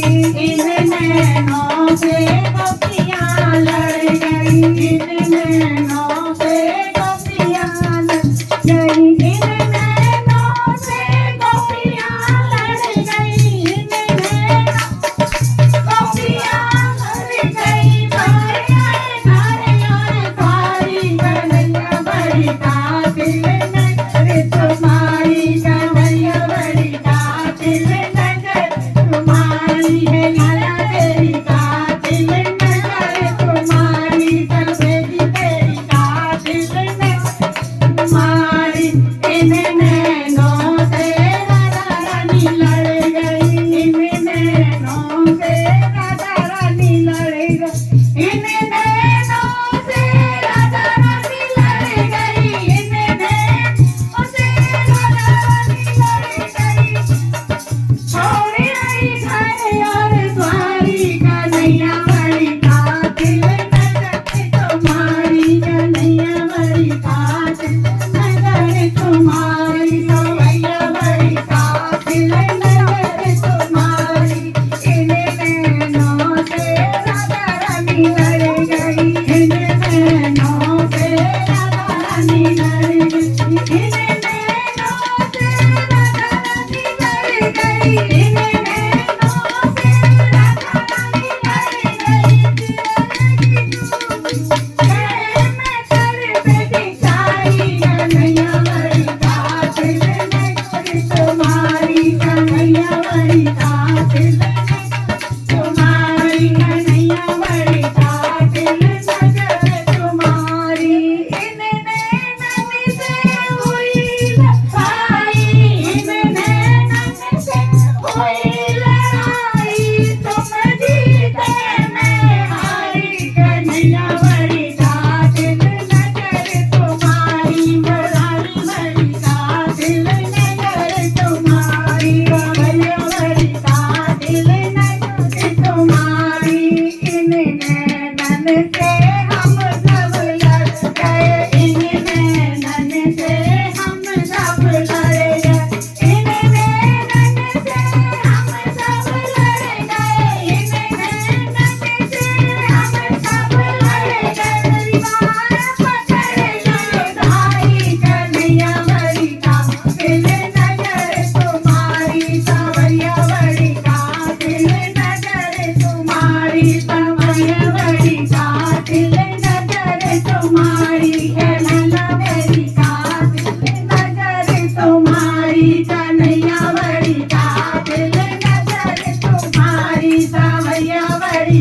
इन नैनों से गोपियाँ लड़ गई, इन नैनों से गोपियाँ लड़ गई, इन नैनों से गोपियाँ लड़ गई, इन नैनों गोपियाँ लड़ गई। भैया घर और द्वारी कन्हैया बड़ी कातिल नजर तुम्हारी, कन्हैया बड़ी कातिल नजर तुम्हारी है, लाला तेरी कातिल नजर तुम्हारी, सफेदी तेरी कातिल नजर तुम्हारी। इन नैनों से राधा रानी लड़ गई, इन नैनों से राधा रानी लड़ गई, इन नैनों से राधा रानी लड़ गई, इन नैनों से राधा रानी लड़ गई। छोड़ आई घर और द्वारी कन्हैया बड़ी कातिल नजर तुम्हारी, कन्हैया बड़ी कातिल नजर तुम्हारी, सवैया बड़ी कातिल नजर तुम्हारी। इन नैनों से राधा रानी लड़ गई, इन नैनों से राधा रानी लड़ गई, इन नैनों से राधा रानी लड़ गई, इन नैनों से राधा रानी लड़ गई। मैं कर पे दिखाई कन्हैया बड़ी कातिल नजर तुम्हारी, कन्हैया बड़ी कातिल नजर तुम्हारी, कन्हैया बड़ी कातिल नजर तुम्हारी। इन नैनन से हुई लड़ाई, इन नैनन से हुई लड़ाई, तुम जीते मैं हारी, कन्हैया बड़ी कातिल नजर तुम्हारी, मुरारी बड़ी कातिल नजर तुम्हारी, भैया बड़ी कातिल नजर तुम्हारी। इन नैनन से हम सब लड़ गए, इन नैनन से हम सब लड़ गए, इन नैनन से हम सब लड़ गए, इन नैनन से हम सब लड़ गए। दीवार पकड़ लो भाई कन्हैया बड़ी कातिल नजर तुम्हारी, सवैया बड़ी कातिल नजर तुम्हारी, सवैया बड़ी कातिल नजर तुम्हारी है, लाला मेरी कातिल नजर तुम्हारी, कन्हैया बड़ी कातिल नजर तुम्हारी, सवैया बड़ी